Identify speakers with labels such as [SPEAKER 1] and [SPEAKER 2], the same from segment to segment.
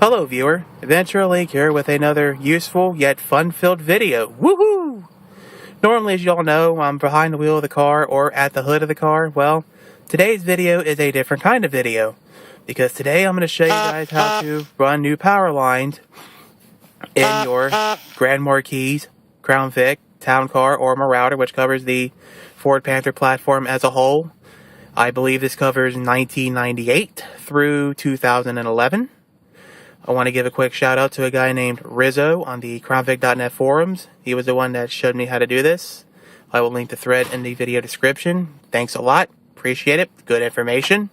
[SPEAKER 1] Hello viewer, Adventure Link here with another useful yet fun-filled video. Woohoo! Normally, as you all know, I'm behind the wheel of the car or at the hood of the car. Well, today's video is a different kind of video, because today I'm going to show you guys how to run new power lines in your Grand Marquis, Crown Vic, Town Car, or Marauder, which covers the Ford Panther platform as a whole. I believe this covers 1998 through 2011. I want to give a quick shout out to a guy named Rizzo on the crownvic.net forums. He was the one that showed me how to do this. I will link the thread in the video description. Thanks a lot. Appreciate it. Good information.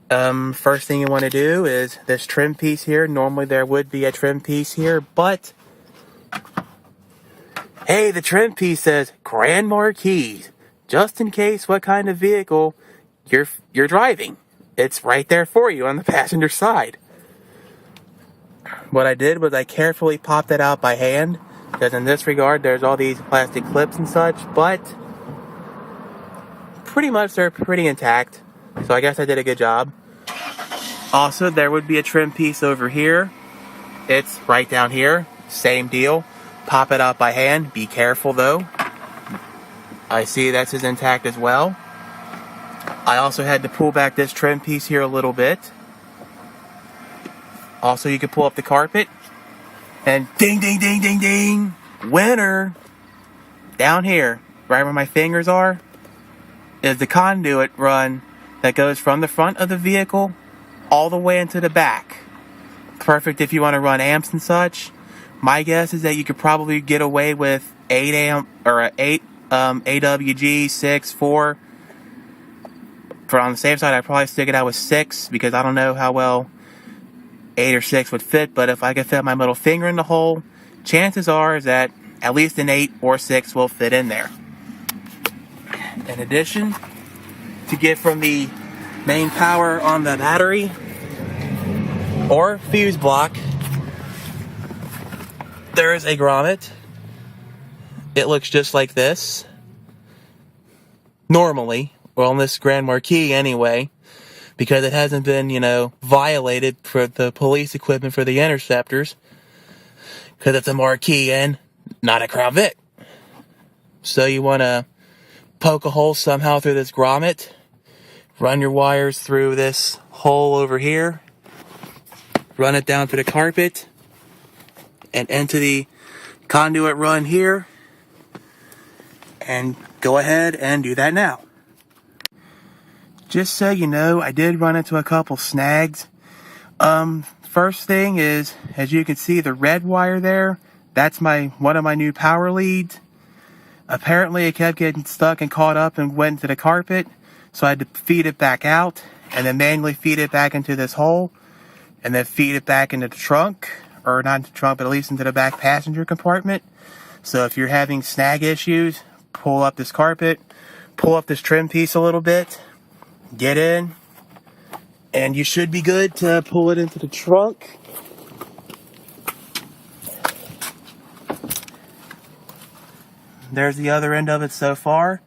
[SPEAKER 1] First thing you want to do is this trim piece here. Normally there would be a trim piece here, but hey, the trim piece says Grand Marquis. Just in case what kind of vehicle you're driving. It's right there for you on the passenger side. What I did was I carefully popped it out by hand, because in this regard there's all these plastic clips and such, but pretty much they're pretty intact, so I guess I did a good job. Also, there would be a trim piece over here. It's right down here, same deal. Pop it out by hand, be careful though. I see that's as intact as well. I also had to pull back this trim piece here a little bit. Also, you can pull up the carpet, and ding, ding, ding, ding, ding, winner! Down here, right where my fingers are, is the conduit run that goes from the front of the vehicle all the way into the back. Perfect if you want to run amps and such. My guess is that you could probably get away with 8 amp or 8 AWG 6, 4. For on the safe side, I'd probably stick it out with 6, because I don't know how well 8 or 6 would fit, but if I could fit my middle finger in the hole, chances are is that at least an 8 or 6 will fit in there. In addition, to get from the main power on the battery or fuse block, there is a grommet. It looks just like this. Normally, well, on this Grand Marquis anyway, because it hasn't been, violated for the police equipment for the interceptors, because it's a Marquis and not a Crown Vic. So you want to poke a hole somehow through this grommet, run your wires through this hole over here, run it down to the carpet, and into the conduit run here, and go ahead and do that now. Just so you know, I did run into a couple snags. First thing is, as you can see, the red wire there, that's one of my new power leads. Apparently it kept getting stuck and caught up and went into the carpet, so I had to feed it back out, and then manually feed it back into this hole, and then feed it back into the trunk, or not into the trunk, but at least into the back passenger compartment. So if you're having snag issues, pull up this carpet, pull up this trim piece a little bit, get in, and you should be good to pull it into the trunk. There's the other end of it so far.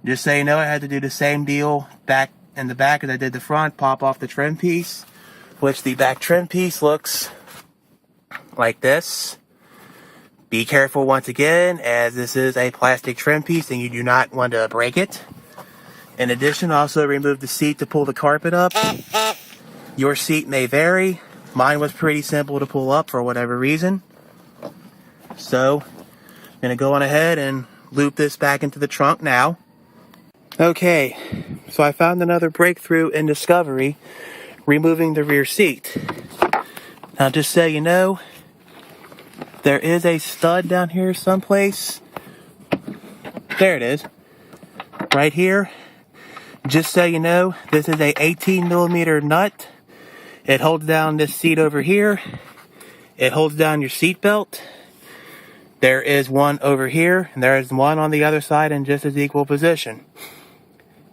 [SPEAKER 1] Just so you know, I had to do the same deal back in the back as I did the front. Pop off the trim piece, which the back trim piece looks like this. Be careful once again, as this is a plastic trim piece and you do not want to break it. In addition, also remove the seat to pull the carpet up. Your seat may vary. Mine was pretty simple to pull up for whatever reason. So, I'm going to go on ahead and loop this back into the trunk now. Okay, so I found another breakthrough in discovery, removing the rear seat. Now, just so you know, there is a stud down here someplace. There it is. Right here. Just so you know, this is a 18mm nut. It holds down this seat over here. It holds down your seat belt. There is one over here, and there is one on the other side in just as equal position.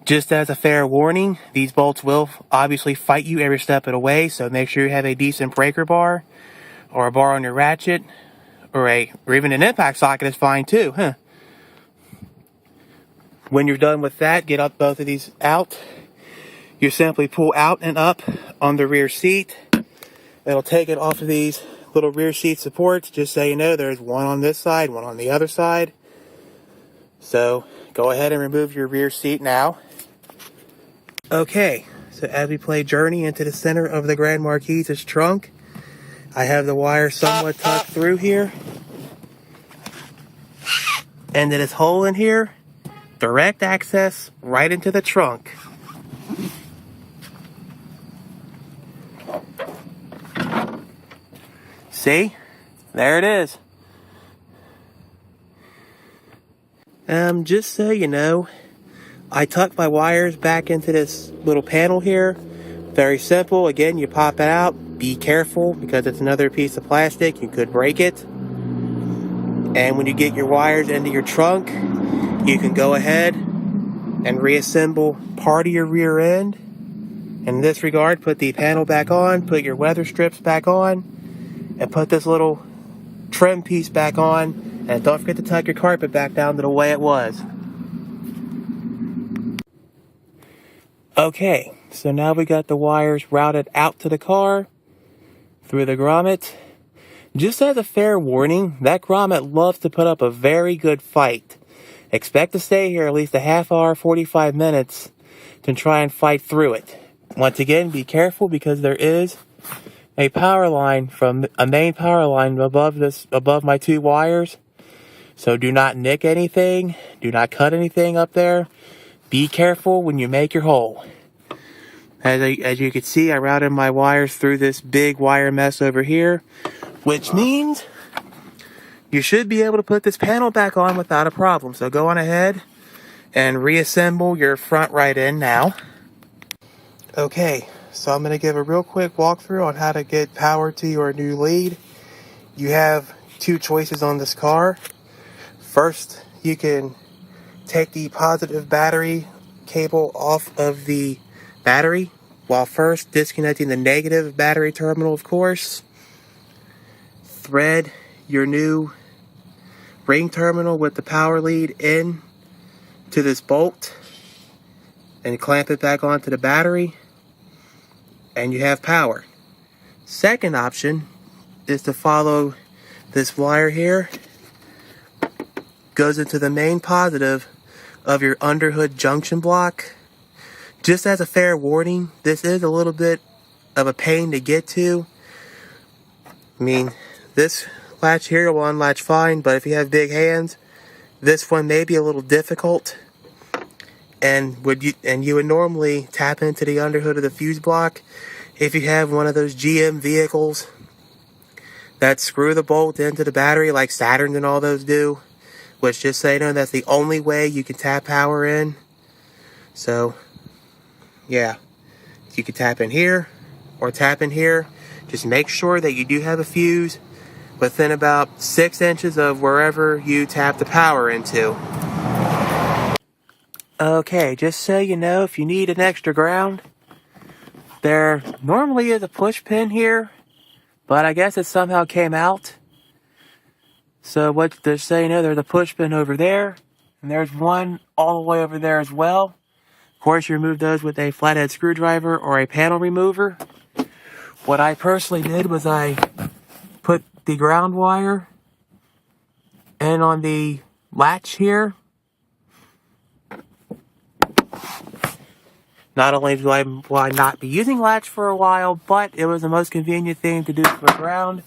[SPEAKER 1] Just as a fair warning, these bolts will obviously fight you every step of the way, so make sure you have a decent breaker bar, or a bar on your ratchet, or even an impact socket is fine too, When you're done with that, get up both of these out. You simply pull out and up on the rear seat, It'll take it off of these little rear seat supports. Just so you know, there's one on this side, one on the other side. So go ahead and remove your rear seat now. Okay, so as we play Journey into the center of the Grand Marquis' trunk, I have the wire somewhat tucked through here. And to this hole in here, direct access right into the trunk. See? There it is. Just so you know, I tuck my wires back into this little panel here. Very simple. Again, you pop it out. Be careful because it's another piece of plastic. You could break it. And when you get your wires into your trunk, you can go ahead and reassemble part of your rear end. In this regard, put the panel back on, put your weather strips back on, and put this little trim piece back on. And don't forget to tuck your carpet back down to the way it was. Okay, so now we got the wires routed out to the car through the grommet. Just as a fair warning, that grommet loves to put up a very good fight. Expect to stay here at least a half hour, 45 minutes to try and fight through it. Once again, be careful because there is a power line from a main power line above my two wires. So do not nick anything. Do not cut anything up there. Be careful when you make your hole. As you can see, I routed my wires through this big wire mess over here, which means you should be able to put this panel back on without a problem. So go on ahead and reassemble your front right end now. Okay, so I'm going to give a real quick walkthrough on how to get power to your new lead. You have two choices on this car. First, you can take the positive battery cable off of the battery while first disconnecting the negative battery terminal, of course. Thread your new ring terminal with the power lead in to this bolt and clamp it back onto the battery, and you have power. Second option is to follow this wire here. Goes into the main positive of your underhood junction block. Just as a fair warning, this is a little bit of a pain to get to. I mean, this latch here will unlatch fine, but if you have big hands, this one may be a little difficult. And you would normally tap into the underhood of the fuse block if you have one of those GM vehicles that screw the bolt into the battery like Saturn and all those do. Which, just so you know, that's the only way you can tap power in. So, yeah. You can tap in here or tap in here. Just make sure that you do have a fuse within about 6 inches of wherever you tap the power into. Okay, just so you know, if you need an extra ground, there normally is a push pin here, but I guess it somehow came out. So what they're saying, there's a push pin over there, and there's one all the way over there as well. Of course, you remove those with a flathead screwdriver or a panel remover. What I personally did was I put the ground wire in on the latch here. Not only will I not be using latch for a while, but it was the most convenient thing to do for ground.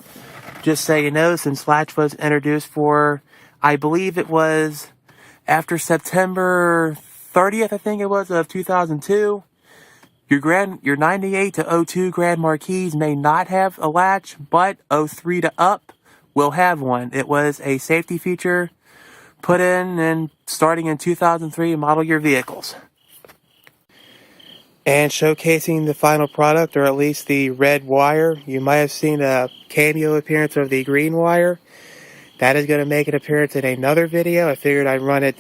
[SPEAKER 1] Just so you know, since latch was introduced for, I believe it was after September 30th, I think it was, of 2002, your 98 to 02 Grand Marquis may not have a latch, but 03 to up will have one. It was a safety feature put in and starting in 2003 model year vehicles. And showcasing the final product, or at least the red wire, you might have seen a cameo appearance of the green wire. That is going to make an appearance in another video. I figured I'd run it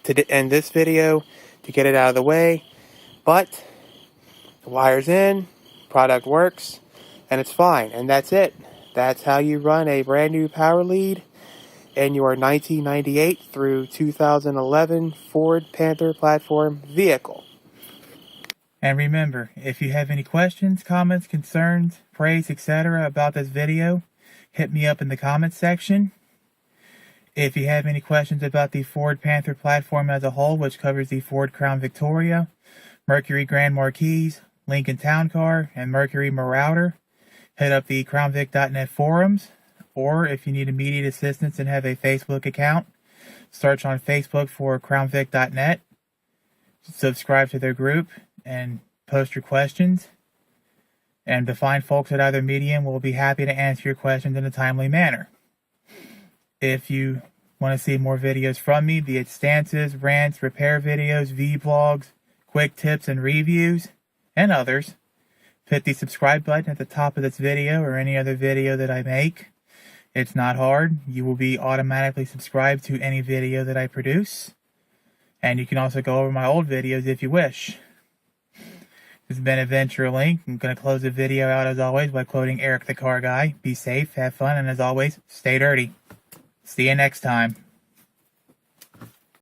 [SPEAKER 1] to end this video to get it out of the way. But the wire's in, product works, and it's fine. And that's it. That's how you run a brand new power lead in your 1998 through 2011 Ford Panther platform vehicle. And remember, if you have any questions, comments, concerns, praise, etc. about this video, hit me up in the comments section. If you have any questions about the Ford Panther platform as a whole, which covers the Ford Crown Victoria, Mercury Grand Marquis, Lincoln Town Car, and Mercury Marauder, hit up the crownvic.net forums. Or if you need immediate assistance and have a Facebook account, search on Facebook for crownvic.net, subscribe to their group, and post your questions. And the fine folks at either medium will be happy to answer your questions in a timely manner. If you want to see more videos from me, be it stances, rants, repair videos, vlogs, quick tips and reviews, and others, hit the subscribe button at the top of this video or any other video that I make. It's not hard. You will be automatically subscribed to any video that I produce. And you can also go over my old videos if you wish. This has been Adventure Link. I'm going to close the video out as always by quoting Eric the Car Guy. Be safe, have fun, and as always, stay dirty. See you next time.